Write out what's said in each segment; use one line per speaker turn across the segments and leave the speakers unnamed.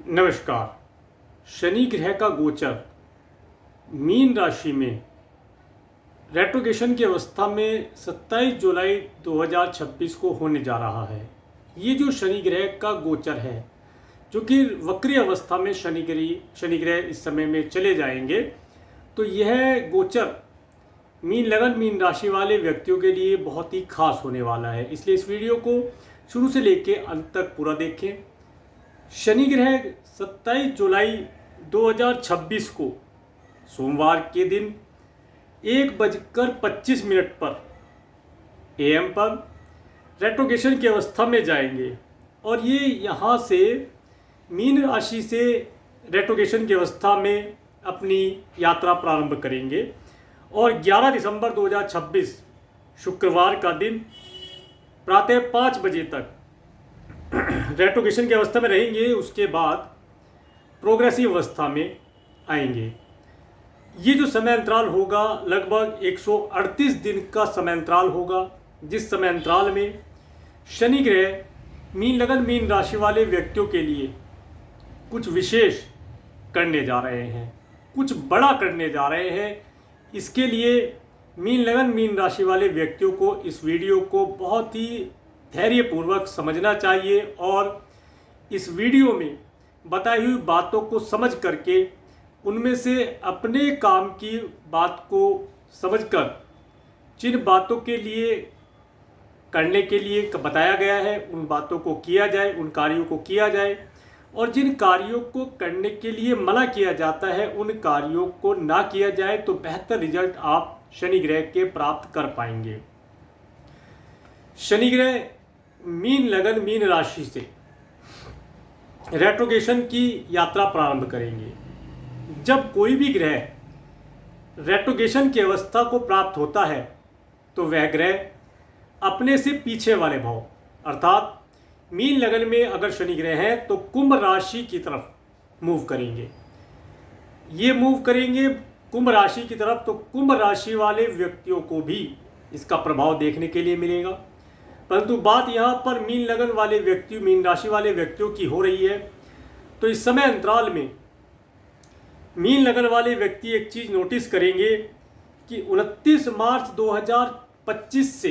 नमस्कार। शनि ग्रह का गोचर मीन राशि में रेट्रोगेशन की अवस्था में 27 जुलाई 2026 को होने जा रहा है। ये जो शनि ग्रह का गोचर है, जो कि वक्री अवस्था में शनि ग्रह इस समय में चले जाएंगे, तो यह गोचर मीन लगन मीन राशि वाले व्यक्तियों के लिए बहुत ही खास होने वाला है। इसलिए इस वीडियो को शुरू से लेकर अंत तक पूरा देखें। शनि ग्रह 27 जुलाई 2026 को सोमवार के दिन 1:25 पर AM पर रेट्रोगेशन की अवस्था में जाएंगे और ये यहाँ से मीन राशि से रेट्रोगेशन की अवस्था में अपनी यात्रा प्रारंभ करेंगे और 11 दिसंबर 2026 शुक्रवार का दिन प्रातः 5 बजे तक रेट्रोगेशन की अवस्था में रहेंगे। उसके बाद प्रोग्रेसिव अवस्था में आएंगे। ये जो समय अंतराल होगा लगभग 138 दिन का समय अंतराल होगा, जिस समय अंतराल में शनि ग्रह मीन लगन मीन राशि वाले व्यक्तियों के लिए कुछ विशेष करने जा रहे हैं, कुछ बड़ा करने जा रहे हैं। इसके लिए मीन लगन मीन राशि वाले व्यक्तियों को इस वीडियो को बहुत ही धैर्यपूर्वक समझना चाहिए और इस वीडियो में बताई हुई बातों को समझ करके उनमें से अपने काम की बात को समझकर जिन बातों के लिए करने के लिए बताया गया है उन बातों को किया जाए, उन कार्यों को किया जाए, और जिन कार्यों को करने के लिए मना किया जाता है उन कार्यों को ना किया जाए, तो बेहतर रिजल्ट आप शनि ग्रह के प्राप्त कर पाएंगे। शनि ग्रह मीन लगन मीन राशि से रेट्रोगेशन की यात्रा प्रारंभ करेंगे। जब कोई भी ग्रह रेट्रोगेशन की अवस्था को प्राप्त होता है तो वह ग्रह अपने से पीछे वाले भाव अर्थात मीन लगन में अगर शनि ग्रह है तो कुंभ राशि की तरफ मूव करेंगे। ये मूव करेंगे कुंभ राशि की तरफ, तो कुंभ राशि वाले व्यक्तियों को भी इसका प्रभाव देखने के लिए मिलेगा। परंतु बात यहाँ पर मीन लगन वाले व्यक्ति मीन राशि वाले व्यक्तियों की हो रही है, तो इस समय अंतराल में मीन लगन वाले व्यक्ति एक चीज़ नोटिस करेंगे कि 29 मार्च 2025 से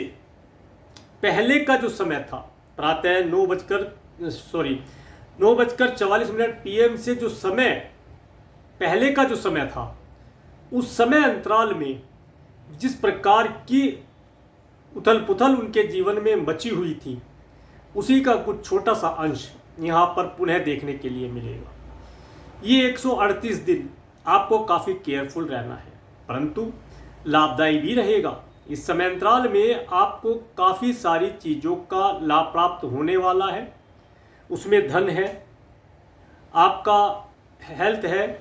पहले का जो समय था, प्रातः 9:44 PM से जो समय पहले का जो समय था, उस समय अंतराल में जिस प्रकार की उथल पुथल उनके जीवन में मची हुई थी, उसी का कुछ छोटा सा अंश यहाँ पर पुनः देखने के लिए मिलेगा। ये 138 दिन आपको काफ़ी केयरफुल रहना है, परंतु लाभदायी भी रहेगा। इस समय अंतराल में आपको काफ़ी सारी चीज़ों का लाभ प्राप्त होने वाला है। उसमें धन है, आपका हेल्थ है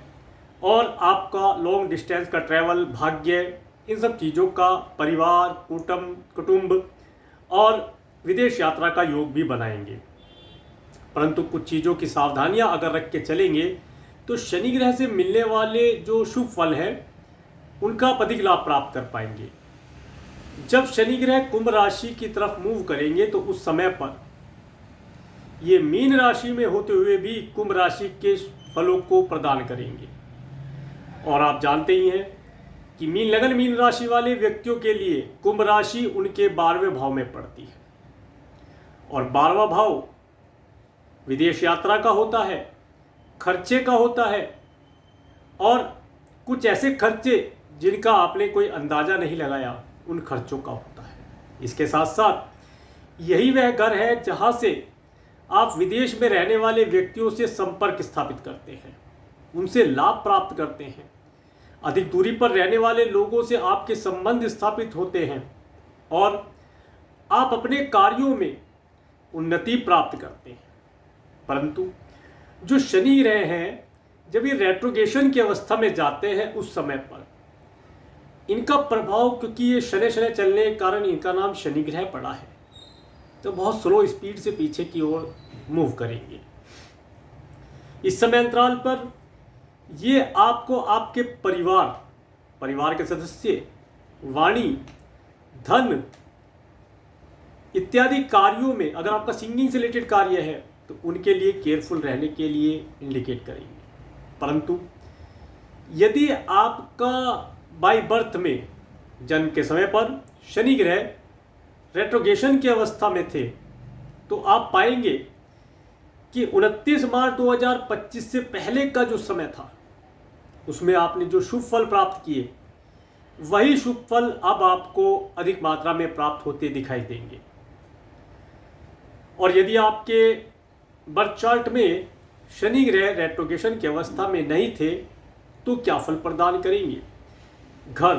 और आपका लॉन्ग डिस्टेंस का ट्रैवल, भाग्य, इन सब चीज़ों का, परिवार, कुटुंब और विदेश यात्रा का योग भी बनाएंगे। परंतु कुछ चीज़ों की सावधानियां अगर रख के चलेंगे तो शनि ग्रह से मिलने वाले जो शुभ फल हैं उनका अधिक लाभ प्राप्त कर पाएंगे। जब शनि ग्रह कुंभ राशि की तरफ मूव करेंगे तो उस समय पर ये मीन राशि में होते हुए भी कुंभ राशि के फलों को प्रदान करेंगे। और आप जानते ही हैं कि मीन लगन मीन राशि वाले व्यक्तियों के लिए कुंभ राशि उनके 12वें भाव में पड़ती है और 12वां भाव विदेश यात्रा का होता है, खर्चे का होता है और कुछ ऐसे खर्चे जिनका आपने कोई अंदाज़ा नहीं लगाया, उन खर्चों का होता है। इसके साथ साथ यही वह घर है जहाँ से आप विदेश में रहने वाले व्यक्तियों से संपर्क स्थापित करते हैं, उनसे लाभ प्राप्त करते हैं। अधिक दूरी पर रहने वाले लोगों से आपके संबंध स्थापित होते हैं और आप अपने कार्यों में उन्नति प्राप्त करते हैं। परंतु जो शनि ग्रह हैं, जब ये रेट्रोगेशन की अवस्था में जाते हैं उस समय पर इनका प्रभाव, क्योंकि ये शनि चलने के कारण इनका नाम शनि ग्रह पड़ा है, तो बहुत स्लो स्पीड से पीछे की ओर मूव करेंगे। इस समय अंतराल पर ये आपको आपके परिवार के सदस्य, वाणी, धन इत्यादि कार्यों में, अगर आपका सिंगिंग से रिलेटेड कार्य है तो उनके लिए केयरफुल रहने के लिए इंडिकेट करेंगे। परंतु यदि आपका बाय बर्थ में जन्म के समय पर शनि ग्रह रेट्रोगेशन की अवस्था में थे, तो आप पाएंगे कि 29 मार्च 2025 से पहले का जो समय था उसमें आपने जो शुभ फल प्राप्त किए, वही शुभ फल अब आपको अधिक मात्रा में प्राप्त होते दिखाई देंगे। और यदि आपके बर्थ चार्ट में शनि ग्रह रेट्रोगेशन की अवस्था में नहीं थे, तो क्या फल प्रदान करेंगे? घर,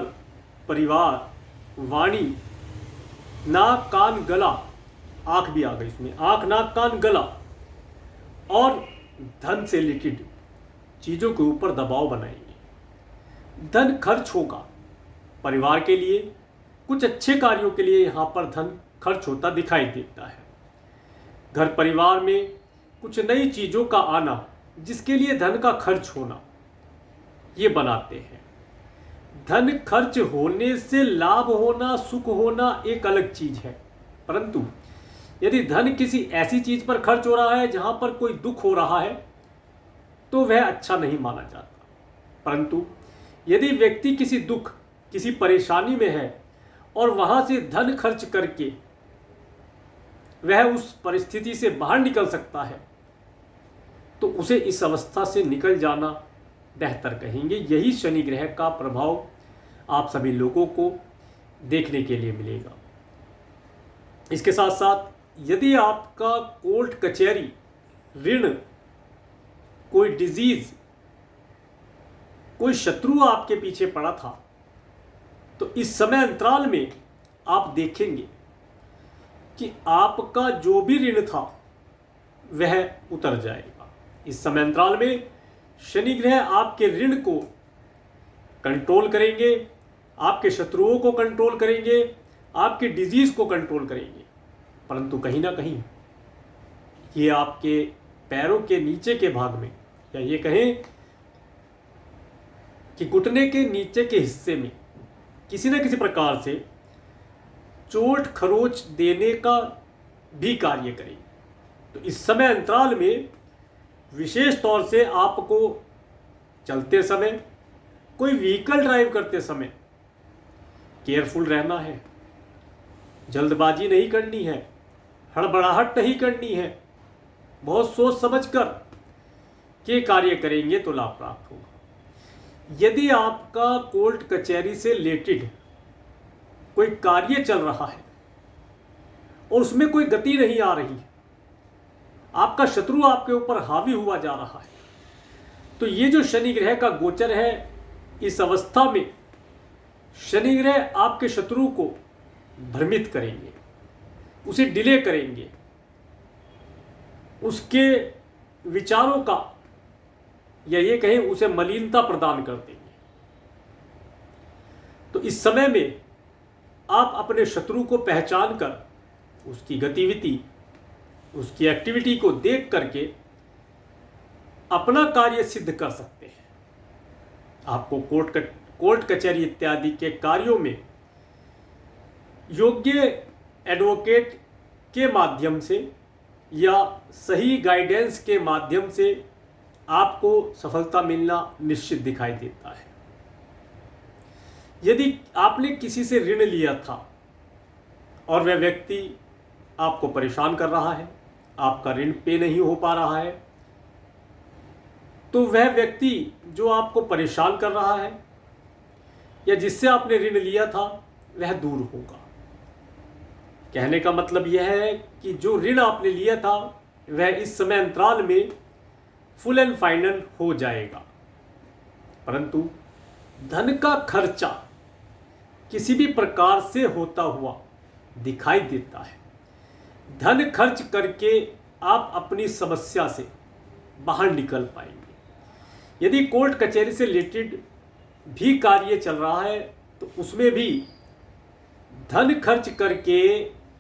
परिवार, वाणी, नाक, कान, गला, आंख भी आ गई इसमें, आंख, नाक, कान, गला, और धन से रिलेटेड चीज़ों के ऊपर दबाव बनाएंगे। धन खर्च होगा, परिवार के लिए कुछ अच्छे कार्यों के लिए यहाँ पर धन खर्च होता दिखाई देता है। घर परिवार में कुछ नई चीज़ों का आना, जिसके लिए धन का खर्च होना, ये बनाते हैं। धन खर्च होने से लाभ होना, सुख होना एक अलग चीज़ है, परंतु यदि धन किसी ऐसी चीज़ पर खर्च हो रहा है जहाँ पर कोई दुख हो रहा है, तो वह अच्छा नहीं माना जाता। परंतु यदि व्यक्ति किसी दुख, किसी परेशानी में है और वहाँ से धन खर्च करके वह उस परिस्थिति से बाहर निकल सकता है, तो उसे इस अवस्था से निकल जाना बेहतर कहेंगे। यही शनि ग्रह का प्रभाव आप सभी लोगों को देखने के लिए मिलेगा। इसके साथ साथ यदि आपका कोर्ट कचहरी, ऋण, कोई डिजीज, कोई शत्रु आपके पीछे पड़ा था, तो इस समय अंतराल में आप देखेंगे कि आपका जो भी ऋण था वह उतर जाएगा। इस समय अंतराल में शनि ग्रह आपके ऋण को कंट्रोल करेंगे, आपके शत्रुओं को कंट्रोल करेंगे, आपके डिजीज को कंट्रोल करेंगे। परंतु कहीं ना कहीं ये आपके पैरों के नीचे के भाग में, या ये कहें कि घुटने के नीचे के हिस्से में किसी न किसी प्रकार से चोट खरोच देने का भी कार्य करेंगे। तो इस समय अंतराल में विशेष तौर से आपको चलते समय, कोई व्हीकल ड्राइव करते समय केयरफुल रहना है, जल्दबाजी नहीं करनी है, हड़बड़ाहट नहीं करनी है, बहुत सोच समझकर के कार्य करेंगे तो लाभ प्राप्त होगा। यदि आपका कोर्ट कचहरी से रिलेटेड कोई कार्य चल रहा है और उसमें कोई गति नहीं आ रही, आपका शत्रु आपके ऊपर हावी हुआ जा रहा है, तो ये जो शनि ग्रह का गोचर है, इस अवस्था में शनि ग्रह आपके शत्रु को भ्रमित करेंगे, उसे डिले करेंगे, उसके विचारों का, या ये कहें उसे मलिनता प्रदान कर देंगे। तो इस समय में आप अपने शत्रु को पहचान कर उसकी गतिविधि, उसकी एक्टिविटी को देख करके अपना कार्य सिद्ध कर सकते हैं। आपको कोर्ट कचहरी इत्यादि के कार्यों में योग्य एडवोकेट के माध्यम से या सही गाइडेंस के माध्यम से आपको सफलता मिलना निश्चित दिखाई देता है। यदि आपने किसी से ऋण लिया था और वह व्यक्ति आपको परेशान कर रहा है, आपका ऋण पे नहीं हो पा रहा है, तो वह व्यक्ति जो आपको परेशान कर रहा है या जिससे आपने ऋण लिया था वह दूर होगा। कहने का मतलब यह है कि जो ऋण आपने लिया था वह इस समय अंतराल में फुल एंड फाइनल हो जाएगा। परंतु धन का खर्चा किसी भी प्रकार से होता हुआ दिखाई देता है। धन खर्च करके आप अपनी समस्या से बाहर निकल पाएंगे। यदि कोर्ट कचहरी से रिलेटेड भी कार्य चल रहा है तो उसमें भी धन खर्च करके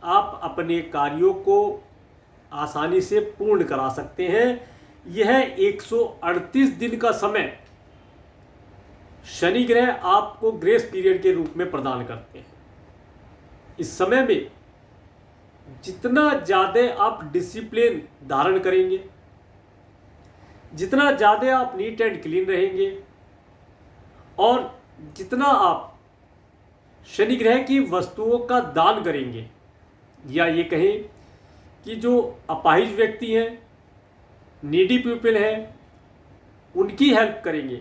आप अपने कार्यों को आसानी से पूर्ण करा सकते हैं। यह 138 दिन का समय शनि ग्रह आपको ग्रेस पीरियड के रूप में प्रदान करते हैं। इस समय में जितना ज़्यादा आप डिसिप्लिन धारण करेंगे, जितना ज़्यादा आप नीट एंड क्लीन रहेंगे, और जितना आप शनि ग्रह की वस्तुओं का दान करेंगे, या ये कहें कि जो अपाहिज व्यक्ति हैं, नीडी पीपल हैं, उनकी हेल्प करेंगे,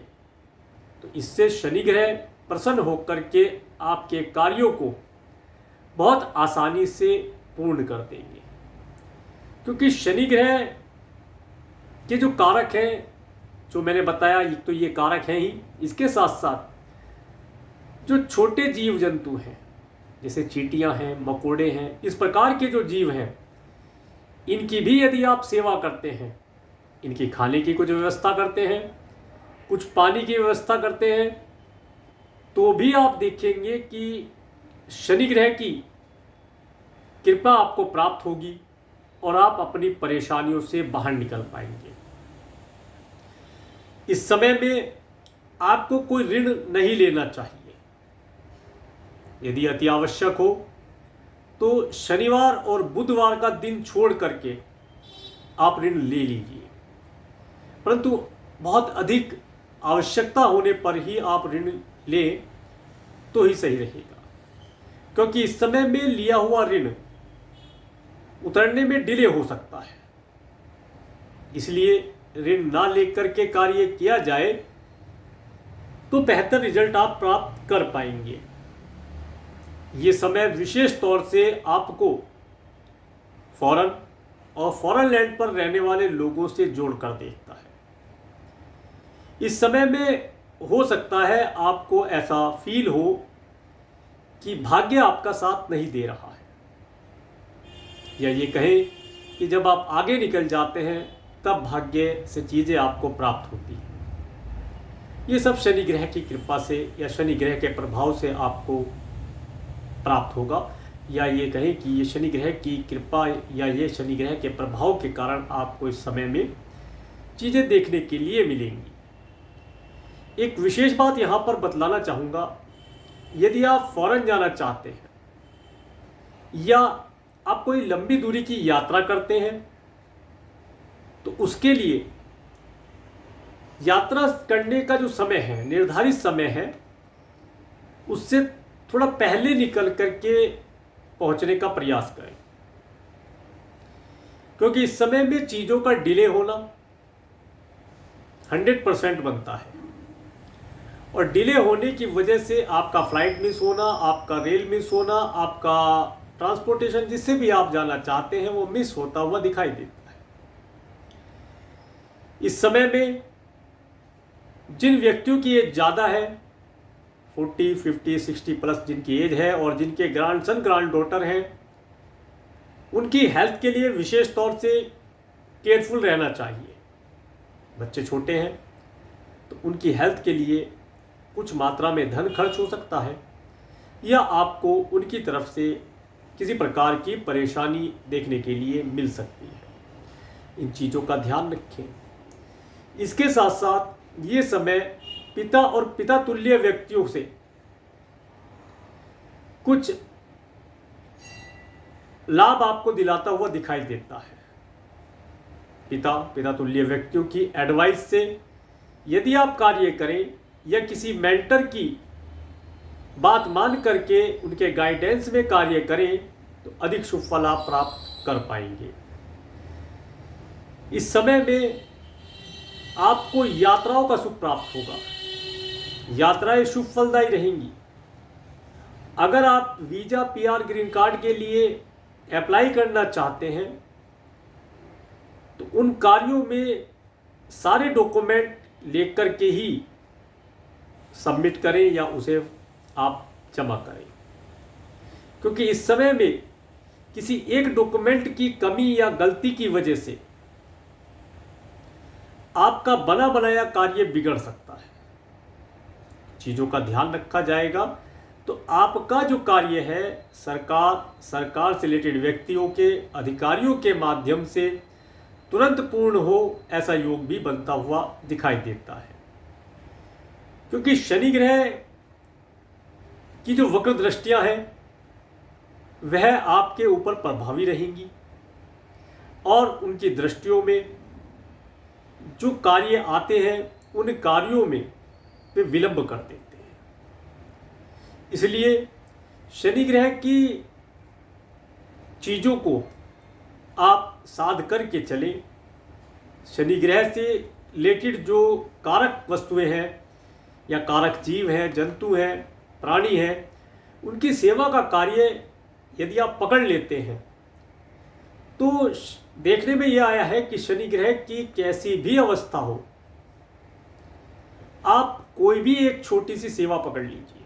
तो इससे शनि ग्रह प्रसन्न होकर के आपके कार्यों को बहुत आसानी से पूर्ण कर देंगे। क्योंकि शनि ग्रह के जो कारक हैं, जो मैंने बताया, ये तो ये कारक हैं ही, इसके साथ साथ जो छोटे जीव जंतु हैं, जैसे चींटियां हैं, मकोड़े हैं, इस प्रकार के जो जीव हैं, इनकी भी यदि आप सेवा करते हैं, इनकी खाने की कुछ व्यवस्था करते हैं, कुछ पानी की व्यवस्था करते हैं, तो भी आप देखेंगे कि शनि ग्रह की कृपा आपको प्राप्त होगी और आप अपनी परेशानियों से बाहर निकल पाएंगे। इस समय में आपको कोई ऋण नहीं लेना चाहिए। यदि अति आवश्यक हो तो शनिवार और बुधवार का दिन छोड़ करके आप ऋण ले लीजिए, परंतु बहुत अधिक आवश्यकता होने पर ही आप ऋण लें तो ही सही रहेगा। क्योंकि इस समय में लिया हुआ ऋण उतरने में डिले हो सकता है, इसलिए ऋण ना लेकर के कार्य किया जाए तो बेहतर रिजल्ट आप प्राप्त कर पाएंगे। ये समय विशेष तौर से आपको फॉरेन और फॉरेन लैंड पर रहने वाले लोगों से जोड़ कर देता है। इस समय में हो सकता है आपको ऐसा फील हो कि भाग्य आपका साथ नहीं दे रहा है, या ये कहें कि जब आप आगे निकल जाते हैं तब भाग्य से चीज़ें आपको प्राप्त होती हैं। ये सब शनि ग्रह की कृपा से या शनि ग्रह के प्रभाव से आपको प्राप्त होगा, या ये कहें कि ये शनि ग्रह की कृपा या ये शनि ग्रह के प्रभाव के कारण आपको इस समय में चीज़ें देखने के लिए मिलेंगी। एक विशेष बात यहाँ पर बतलाना चाहूँगा, यदि आप फॉरेन जाना चाहते हैं या आप कोई लंबी दूरी की यात्रा करते हैं, तो उसके लिए यात्रा करने का जो समय है, निर्धारित समय है, उससे थोड़ा पहले निकल करके पहुंचने का प्रयास करें। क्योंकि इस समय में चीज़ों का डिले होना 100% बनता है, और डिले होने की वजह से आपका फ्लाइट मिस होना, आपका रेल मिस होना, आपका ट्रांसपोर्टेशन जिससे भी आप जाना चाहते हैं वो मिस होता हुआ दिखाई देता है। इस समय में जिन व्यक्तियों की एज ज़्यादा है, 40, 50, 60 प्लस जिनकी एज है और जिनके ग्रैंडसन ग्रैंड डॉटर हैं, उनकी हेल्थ के लिए विशेष तौर से केयरफुल रहना चाहिए। बच्चे छोटे हैं तो उनकी हेल्थ के लिए कुछ मात्रा में धन खर्च हो सकता है, या आपको उनकी तरफ से किसी प्रकार की परेशानी देखने के लिए मिल सकती है। इन चीज़ों का ध्यान रखें। इसके साथ साथ ये समय पिता और पिता तुल्य व्यक्तियों से कुछ लाभ आपको दिलाता हुआ दिखाई देता है। पिता तुल्य व्यक्तियों की एडवाइस से यदि आप कार्य करें या किसी मेंटर की बात मान करके उनके गाइडेंस में कार्य करें तो अधिक शुभ फल आप प्राप्त कर पाएंगे। इस समय में आपको यात्राओं का सुख प्राप्त होगा। यात्राएं शुभ फलदायी रहेंगी। अगर आप वीज़ा, पीआर, ग्रीन कार्ड के लिए अप्लाई करना चाहते हैं तो उन कार्यों में सारे डॉक्यूमेंट लेकर के ही सबमिट करें या उसे आप जमा करें, क्योंकि इस समय में किसी एक डॉक्यूमेंट की कमी या गलती की वजह से आपका बना बनाया कार्य बिगड़ सकता है। चीज़ों का ध्यान रखा जाएगा तो आपका जो कार्य है सरकार से रिलेटेड व्यक्तियों के, अधिकारियों के माध्यम से तुरंत पूर्ण हो, ऐसा योग भी बनता हुआ दिखाई देता है। क्योंकि शनि ग्रह की जो वक्र दृष्टियां हैं वह आपके ऊपर प्रभावी रहेंगी और उनकी दृष्टियों में जो कार्य आते हैं उन कार्यों में वे विलंब कर देते हैं। इसलिए शनि ग्रह की चीज़ों को आप साध करके चलें। शनि ग्रह से रिलेटेड जो कारक वस्तुएं हैं या कारक जीव हैं, जंतु हैं, प्राणी हैं, उनकी सेवा का कार्य यदि आप पकड़ लेते हैं तो देखने में यह आया है कि शनि ग्रह की कैसी भी अवस्था हो, आप कोई भी एक छोटी सी सेवा पकड़ लीजिए,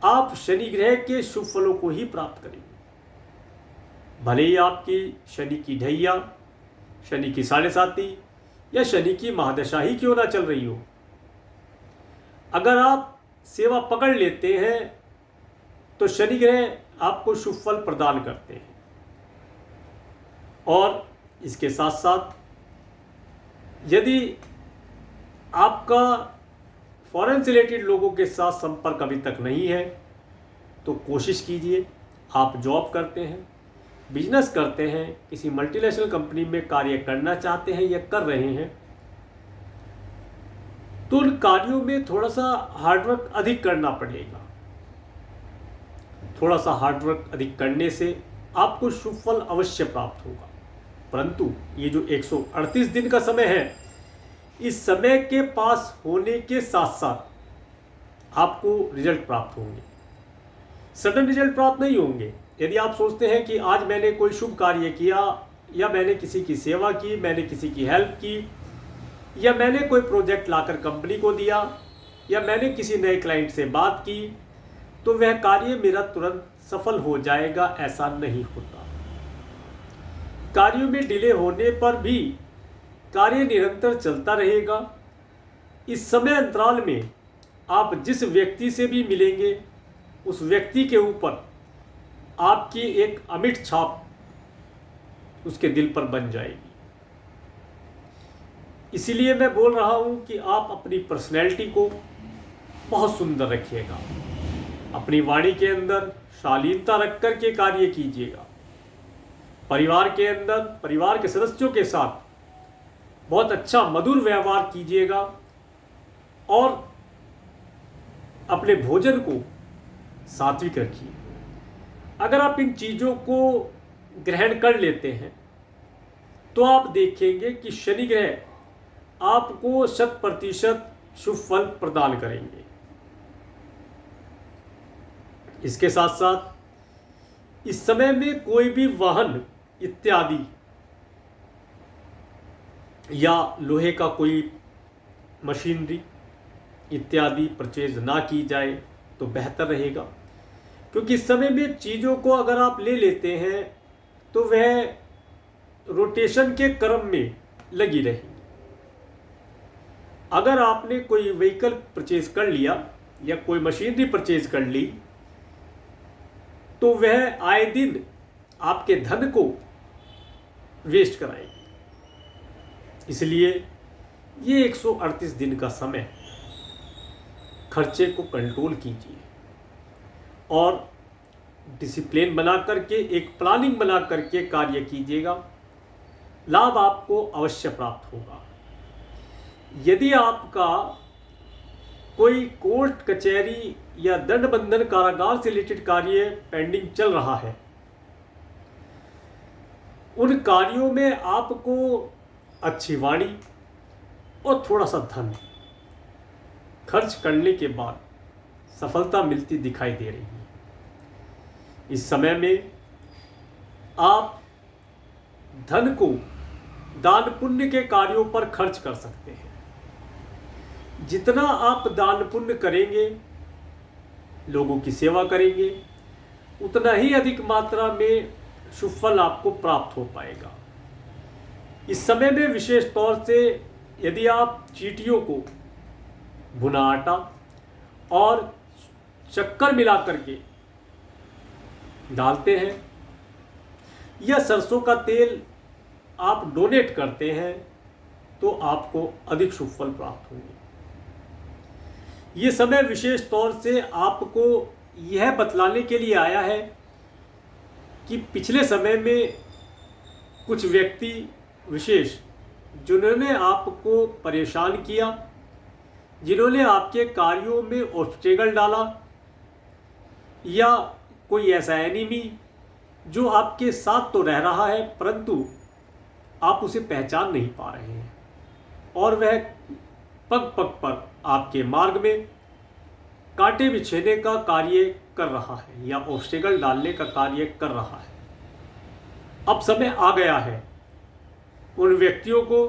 आप शनि ग्रह के शुभ फलों को ही प्राप्त करेंगे। भले ही आपकी शनि की ढैया, शनि की साढ़े साती या शनि की महादशा ही क्यों ना चल रही हो, अगर आप सेवा पकड़ लेते हैं तो शनि ग्रह आपको शुभ फल प्रदान करते हैं। और इसके साथ साथ यदि आपका फॉरेन से रिलेटेड लोगों के साथ संपर्क अभी तक नहीं है तो कोशिश कीजिए। आप जॉब करते हैं, बिजनेस करते हैं, किसी मल्टीनेशनल कंपनी में कार्य करना चाहते हैं या कर रहे हैं, तो उन कार्यों में थोड़ा सा हार्डवर्क अधिक करना पड़ेगा। थोड़ा सा हार्डवर्क अधिक करने से आपको शुभ फल अवश्य प्राप्त होगा। परंतु ये जो 138 दिन का समय है, इस समय के पास होने के साथ साथ आपको रिजल्ट प्राप्त होंगे। सडन रिजल्ट प्राप्त नहीं होंगे। यदि आप सोचते हैं कि आज मैंने कोई शुभ कार्य किया या मैंने किसी की सेवा की, मैंने किसी की हेल्प की, या मैंने कोई प्रोजेक्ट लाकर कंपनी को दिया, या मैंने किसी नए क्लाइंट से बात की, तो वह कार्य मेरा तुरंत सफल हो जाएगा, ऐसा नहीं होता। कार्यों में डिले होने पर भी कार्य निरंतर चलता रहेगा। इस समय अंतराल में आप जिस व्यक्ति से भी मिलेंगे उस व्यक्ति के ऊपर आपकी एक अमिट छाप उसके दिल पर बन जाएगी। इसीलिए मैं बोल रहा हूं कि आप अपनी पर्सनैलिटी को बहुत सुंदर रखिएगा, अपनी वाणी के अंदर शालीनता रख कर के कार्य कीजिएगा। परिवार के अंदर परिवार के सदस्यों के साथ बहुत अच्छा मधुर व्यवहार कीजिएगा और अपने भोजन को सात्विक रखिए। अगर आप इन चीज़ों को ग्रहण कर लेते हैं तो आप देखेंगे कि शनि ग्रह आपको 100% शुभ फल प्रदान करेंगे। इसके साथ साथ इस समय में कोई भी वाहन इत्यादि या लोहे का कोई मशीनरी इत्यादि परचेज ना की जाए तो बेहतर रहेगा, क्योंकि इस समय में चीज़ों को अगर आप ले लेते हैं तो वह रोटेशन के क्रम में लगी रहेगी। अगर आपने कोई व्हीकल परचेज कर लिया या कोई मशीनरी परचेज कर ली तो वह आए दिन आपके धन को वेस्ट कराएगी। इसलिए ये 138 दिन का समय खर्चे को कंट्रोल कीजिए और डिसिप्लिन बना करके, एक प्लानिंग बना करके कार्य कीजिएगा। लाभ आपको अवश्य प्राप्त होगा। यदि आपका कोई कोर्ट कचहरी या दंड बंधन कारागार से रिलेटेड कार्य पेंडिंग चल रहा है, उन कार्यों में आपको अच्छी वाणी और थोड़ा सा धन खर्च करने के बाद सफलता मिलती दिखाई दे रही है। इस समय में आप धन को दान पुण्य के कार्यों पर खर्च कर सकते हैं। जितना आप दान पुण्य करेंगे, लोगों की सेवा करेंगे, उतना ही अधिक मात्रा में शुभ फल आपको प्राप्त हो पाएगा। इस समय में विशेष तौर से यदि आप चींटियों को भुना आटा और शक्कर मिला करके डालते हैं या सरसों का तेल आप डोनेट करते हैं तो आपको अधिक शुभ फल प्राप्त होंगे। ये समय विशेष तौर से आपको यह बतलाने के लिए आया है कि पिछले समय में कुछ व्यक्ति विशेष जिन्होंने आपको परेशान किया, जिन्होंने आपके कार्यों में ऑब्स्टेकल डाला, या कोई ऐसा एनिमी जो आपके साथ तो रह रहा है परंतु आप उसे पहचान नहीं पा रहे हैं और वह पग पग पर आपके मार्ग में कांटे बिछेने का कार्य कर रहा है या ऑब्स्टेकल डालने का कार्य कर रहा है। अब समय आ गया है उन व्यक्तियों को,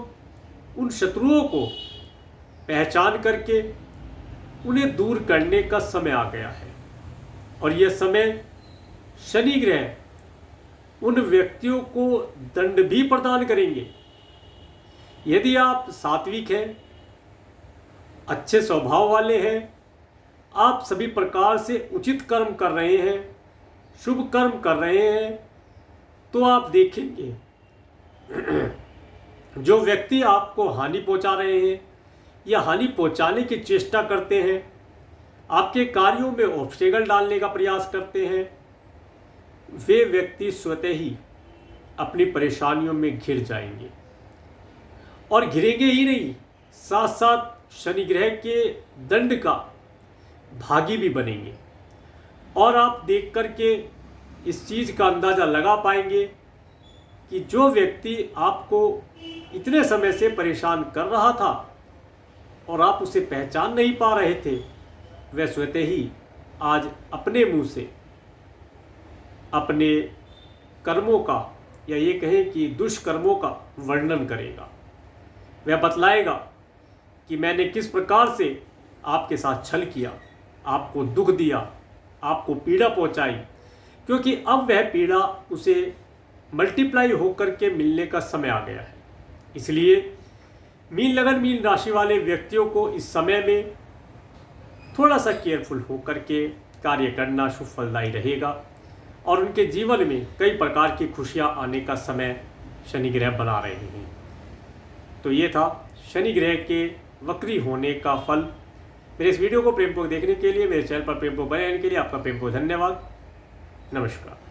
उन शत्रुओं को पहचान करके उन्हें दूर करने का समय आ गया है। और यह समय शनि ग्रह उन व्यक्तियों को दंड भी प्रदान करेंगे। यदि आप सात्विक हैं, अच्छे स्वभाव वाले हैं, आप सभी प्रकार से उचित कर्म कर रहे हैं, शुभ कर्म कर रहे हैं, तो आप देखेंगे जो व्यक्ति आपको हानि पहुंचा रहे हैं या हानि पहुंचाने की चेष्टा करते हैं, आपके कार्यों में ऑब्स्टेकल डालने का प्रयास करते हैं, वे व्यक्ति स्वतः ही अपनी परेशानियों में घिर जाएंगे। और घिरेंगे ही नहीं, साथ साथ शनि ग्रह के दंड का भागी भी बनेंगे। और आप देख करके इस चीज़ का अंदाज़ा लगा पाएंगे कि जो व्यक्ति आपको इतने समय से परेशान कर रहा था और आप उसे पहचान नहीं पा रहे थे, वह स्वतः ही आज अपने मुंह से अपने कर्मों का या ये कहें कि दुष्कर्मों का वर्णन करेगा। वह बतलाएगा कि मैंने किस प्रकार से आपके साथ छल किया, आपको दुख दिया, आपको पीड़ा पहुंचाई, क्योंकि अब वह पीड़ा उसे मल्टीप्लाई होकर के मिलने का समय आ गया है। इसलिए मीन लगन मीन राशि वाले व्यक्तियों को इस समय में थोड़ा सा केयरफुल होकर के कार्य करना शुभ फलदायी रहेगा और उनके जीवन में कई प्रकार की खुशियां आने का समय शनि ग्रह बना रहे हैं। तो ये था शनि ग्रह के वक्री होने का फल। मेरे इस वीडियो को प्रेमपूर्वक देखने के लिए, मेरे चैनल पर प्रेमपूर्वक बने रहने के लिए आपका प्रेमपूर्वक धन्यवाद। नमस्कार।